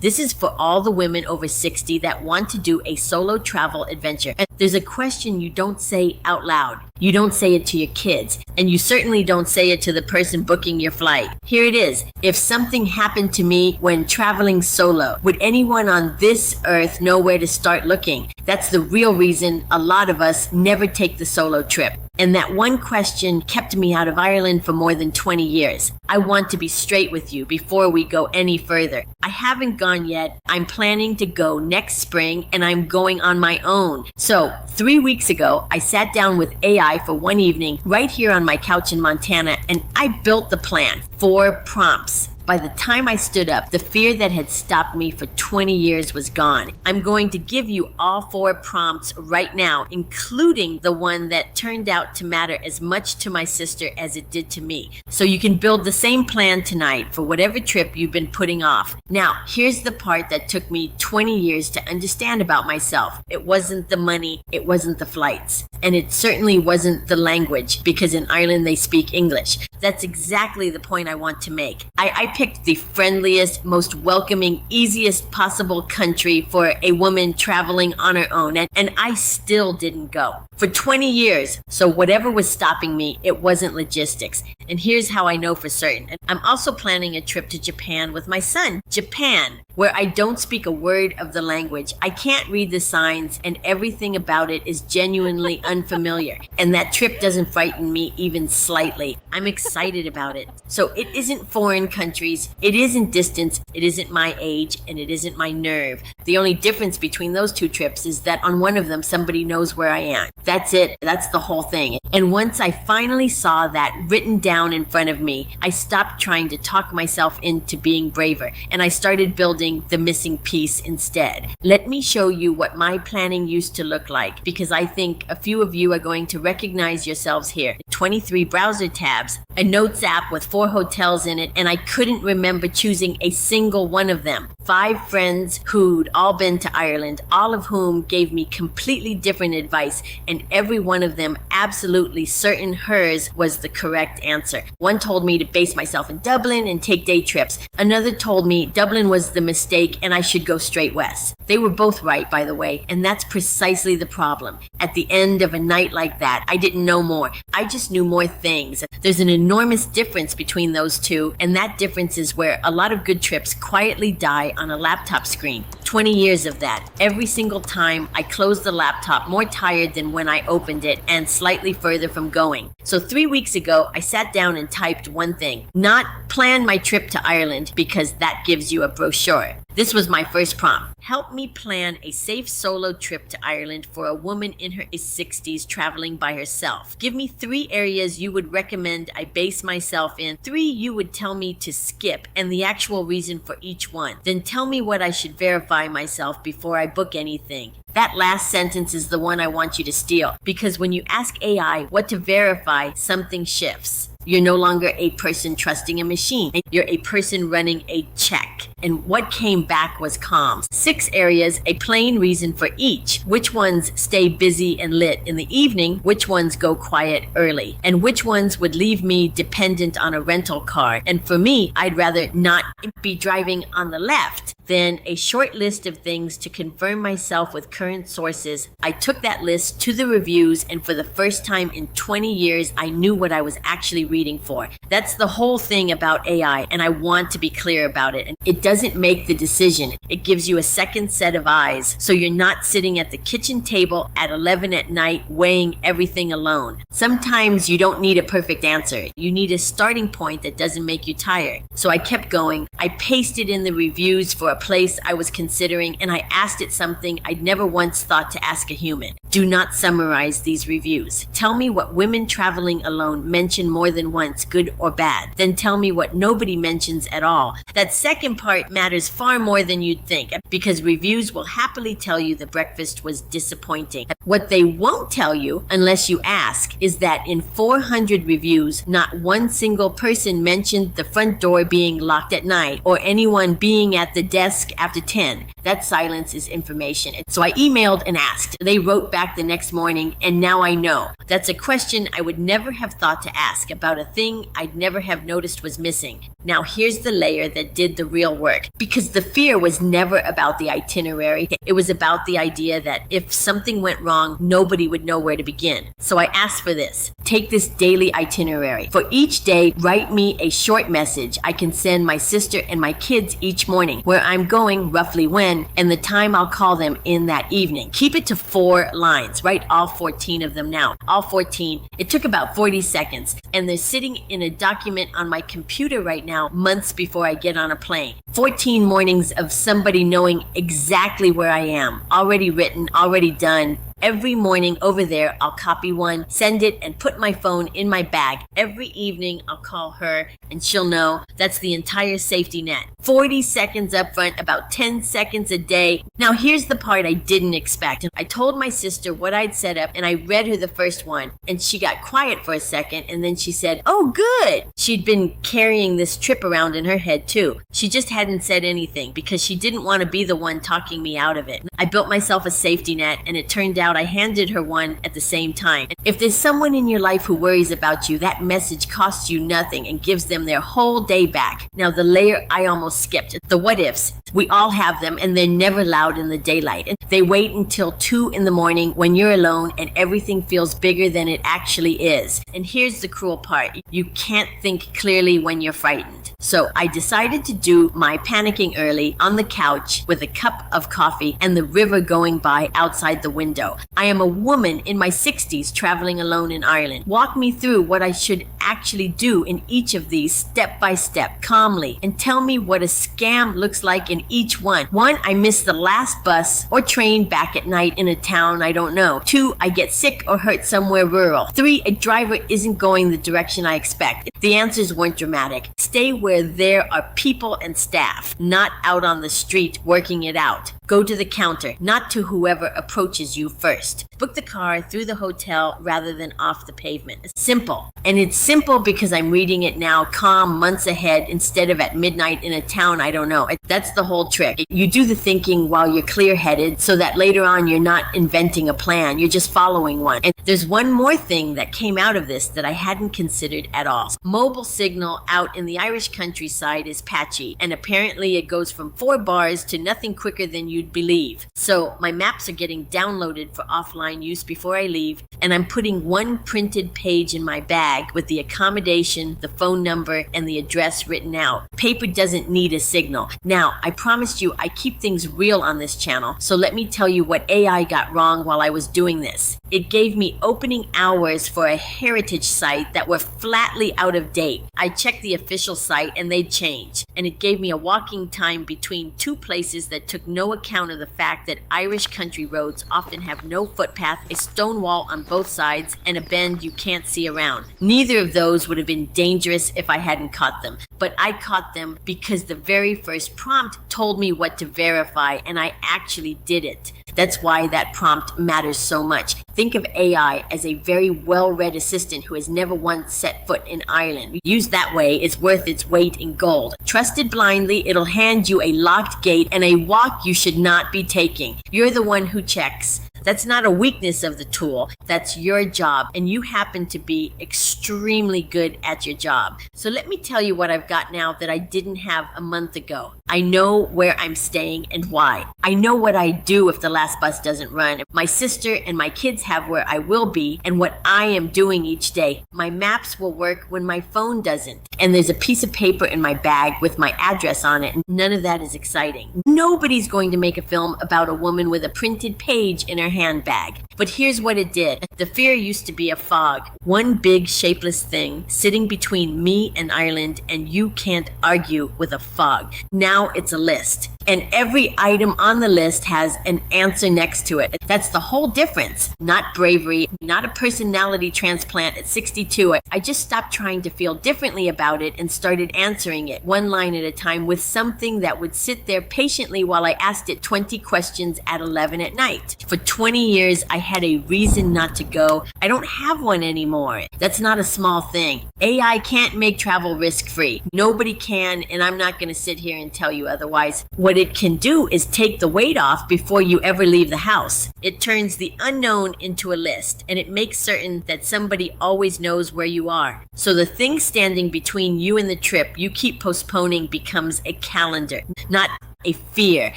This is for all the women over 60 that want to do a solo travel adventure. And there's a question you don't say out loud. You don't say it to your kids, and you certainly don't say it to the person booking your flight. Here it is. If something happened to me when traveling solo, would anyone on this earth know where to start looking? That's the real reason a lot of us never take the solo trip. And that one question kept me out of Ireland for more than 20 years. I want to be straight with you before we go any further. I haven't gone yet. I'm planning to go next spring, and I'm going on my own. So 3 weeks ago, I sat down with AI for one evening right here on my couch in Montana, and I built the plan. 4 prompts. By the time I stood up, the fear that had stopped me for 20 years was gone. I'm going to give you all 4 prompts right now, including the one that turned out to matter as much to my sister as it did to me. So you can build the same plan tonight for whatever trip you've been putting off. Now, here's the part that took me 20 years to understand about myself. It wasn't the money, it wasn't the flights, and it certainly wasn't the language, because in Ireland they speak English. That's exactly the point I want to make. I picked the friendliest, most welcoming, easiest possible country for a woman traveling on her own, and I still didn't go. For 20 years, so whatever was stopping me, it wasn't logistics. And here's how I know for certain. I'm also planning a trip to Japan with my son. Japan, where I don't speak a word of the language. I can't read the signs, and everything about it is genuinely unfamiliar. And that trip doesn't frighten me even slightly. I'm excited about it. So it isn't foreign countries, it isn't distance, it isn't my age, and it isn't my nerve. The only difference between those 2 trips is that on one of them, somebody knows where I am. That's it. That's the whole thing. And once I finally saw that written down in front of me, I stopped trying to talk myself into being braver, and I started building the missing piece instead. Let me show you what my planning used to look like, because I think a few of you are going to recognize yourselves here. 23 browser tabs, a notes app with 4 hotels in it, and I couldn't remember choosing a single one of them. 5 friends who'd all been to Ireland, all of whom gave me completely different advice, and every one of them absolutely certain hers was the correct answer. One told me to base myself in Dublin and take day trips. Another told me Dublin was the mistake and I should go straight west. They were both right, by the way, and that's precisely the problem. At the end of a night like that, I didn't know more. I just knew more things. There's an enormous difference between those 2, and that difference is where a lot of good trips quietly die on a laptop screen. 20 years of that. Every single time I closed the laptop more tired than when I opened it, and slightly further from going. So 3 weeks ago, I sat down and typed one thing. Not plan my trip to Ireland, because that gives you a brochure. This was my first prompt. Help me plan a safe solo trip to Ireland for a woman in her 60s traveling by herself. Give me 3 areas you would recommend I base myself in, 3 you would tell me to skip, and the actual reason for each one. Then tell me what I should verify myself before I book anything. That last sentence is the one I want you to steal, because when you ask AI what to verify, something shifts. You're no longer a person trusting a machine. You're a person running a check. And what came back was calm. 6 areas, a plain reason for each. Which ones stay busy and lit in the evening? Which ones go quiet early? And which ones would leave me dependent on a rental car? And for me, I'd rather not be driving on the left. Then a short list of things to confirm myself with current sources. I took that list to the reviews, and for the first time in 20 years, I knew what I was actually reading for. That's the whole thing about AI, and I want to be clear about it. And it doesn't make the decision. It gives you a second set of eyes, so you're not sitting at the kitchen table at 11 at night weighing everything alone. Sometimes you don't need a perfect answer. You need a starting point that doesn't make you tired. So I kept going. I pasted in the reviews for a place I was considering, and I asked it something I'd never once thought to ask a human. Do not summarize these reviews. Tell me what women traveling alone mention more than once, good or bad. Then tell me what nobody mentions at all. That second part matters far more than you'd think, because reviews will happily tell you the breakfast was disappointing. What they won't tell you, unless you ask, is that in 400 reviews, not one single person mentioned the front door being locked at night or anyone being at the desk after 10. That silence is information. So I emailed and asked. They wrote back back the next morning, and now I know. That's a question I would never have thought to ask about a thing I'd never have noticed was missing. Now here's the layer that did the real work, because the fear was never about the itinerary. It was about the idea that if something went wrong, nobody would know where to begin. So I asked for this. Take this daily itinerary. For each day, write me a short message I can send my sister and my kids each morning, where I'm going, roughly when, and the time I'll call them in that evening. Keep it to 4 lines. Write all 14 of them now. All 14. It took about 40 seconds, and they're sitting in a document on my computer right now, months before I get on a plane. 14 mornings of somebody knowing exactly where I am. Already written, already done. Every morning over there, I'll copy one, send it, and put my phone in my bag. Every evening, I'll call her, and she'll know. That's the entire safety net. 40 seconds up front, about 10 seconds a day. Now, here's the part I didn't expect. I told my sister what I'd set up, and I read her the first one, and she got quiet for a second, and then she said, "Oh, good." She'd been carrying this trip around in her head, too. She just hadn't said anything because she didn't want to be the one talking me out of it. I built myself a safety net, and it turned out I handed her one at the same time. If there's someone in your life who worries about you, that message costs you nothing and gives them their whole day back. Now, the layer I almost skipped, the what-ifs. We all have them, and they're never loud in the daylight. And they wait until 2 in the morning when you're alone and everything feels bigger than it actually is. And here's the cruel part. You can't think clearly when you're frightened. So I decided to do my panicking early on the couch with a cup of coffee and the river going by outside the window. I am a woman in my 60s traveling alone in Ireland. Walk me through what I should actually do in each of these step by step, calmly, and tell me what a scam looks like in each one. 1, I miss the last bus or train back at night in a town I don't know. 2, I get sick or hurt somewhere rural. 3, a driver isn't going the direction I expect. The answers weren't dramatic. Stay where there are people and staff, not out on the street working it out. Go to the counter, not to whoever approaches you first. Book the car through the hotel rather than off the pavement. It's simple. And it's simple because I'm reading it now, calm, months ahead, instead of at midnight in a town I don't know. That's the whole trick. You do the thinking while you're clear-headed so that later on you're not inventing a plan, you're just following one. And there's one more thing that came out of this that I hadn't considered at all. Mobile signal out in the Irish countryside is patchy, and apparently it goes from 4 bars to nothing quicker than you'd believe. So my maps are getting downloaded for offline use before I leave, and I'm putting 1 printed page in my bag with the accommodation, the phone number, and the address written out. Paper doesn't need a signal. Now, I promised you I keep things real on this channel, so let me tell you what AI got wrong while I was doing this. It gave me opening hours for a heritage site that were flatly out of date. I checked the official site and they'd change, and it gave me a walking time between 2 places that took no account of the fact that Irish country roads often have no footpath, a stone wall on both sides, and a bend you can't see around. Neither of those would have been dangerous if I hadn't caught them, but I caught them because the very first prompt told me what to verify, and I actually did it. That's why that prompt matters so much. Think of AI as a very well-read assistant who has never once set foot in Ireland. Used that way, it's worth its weight in gold. Trusted blindly, it'll hand you a locked gate and a walk you should not be taking. You're the one who checks. That's not a weakness of the tool. That's your job, and you happen to be extremely good at your job. So let me tell you what I've got now that I didn't have a month ago. I know where I'm staying and why. I know what I do if the last bus doesn't run. My sister and my kids have where I will be and what I am doing each day. My maps will work when my phone doesn't. And there's a piece of paper in my bag with my address on it, and none of that is exciting. Nobody's going to make a film about a woman with a printed page in her handbag. But here's what it did. The fear used to be a fog. One big shapeless thing sitting between me and Ireland, and you can't argue with a fog. Now it's a list. And every item on the list has an answer next to it. That's the whole difference. Not bravery, not a personality transplant at 62. I just stopped trying to feel differently about it and started answering it 1 line at a time with something that would sit there patiently while I asked it 20 questions at 11 at night. For 20 years, I had a reason not to go. I don't have one anymore. That's not a small thing. AI can't make travel risk-free. Nobody can, and I'm not going to sit here and tell tell you otherwise. What it can do is take the weight off before you ever leave the house. It turns the unknown into a list, and it makes certain that somebody always knows where you are. So the thing standing between you and the trip you keep postponing becomes a calendar, not a fear.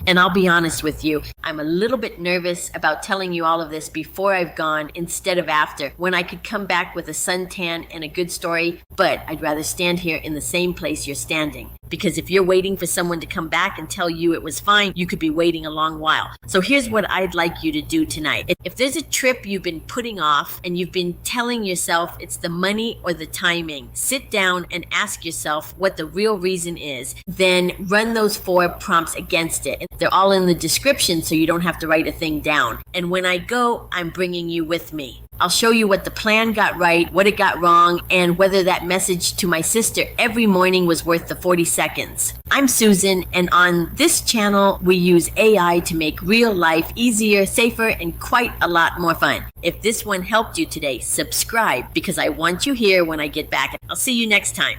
And I'll be honest with you, I'm a little bit nervous about telling you all of this before I've gone instead of after, when I could come back with a suntan and a good story, but I'd rather stand here in the same place you're standing. Because if you're waiting for someone to come back and tell you it was fine, you could be waiting a long while. So here's what I'd like you to do tonight. If there's a trip you've been putting off and you've been telling yourself it's the money or the timing, sit down and ask yourself what the real reason is. Then run those 4 prompts against it. They're all in the description, so you don't have to write a thing down. And when I go, I'm bringing you with me. I'll show you what the plan got right, what it got wrong, and whether that message to my sister every morning was worth the 40 seconds. I'm Susan, and on this channel, we use AI to make real life easier, safer, and quite a lot more fun. If this one helped you today, subscribe, because I want you here when I get back. I'll see you next time.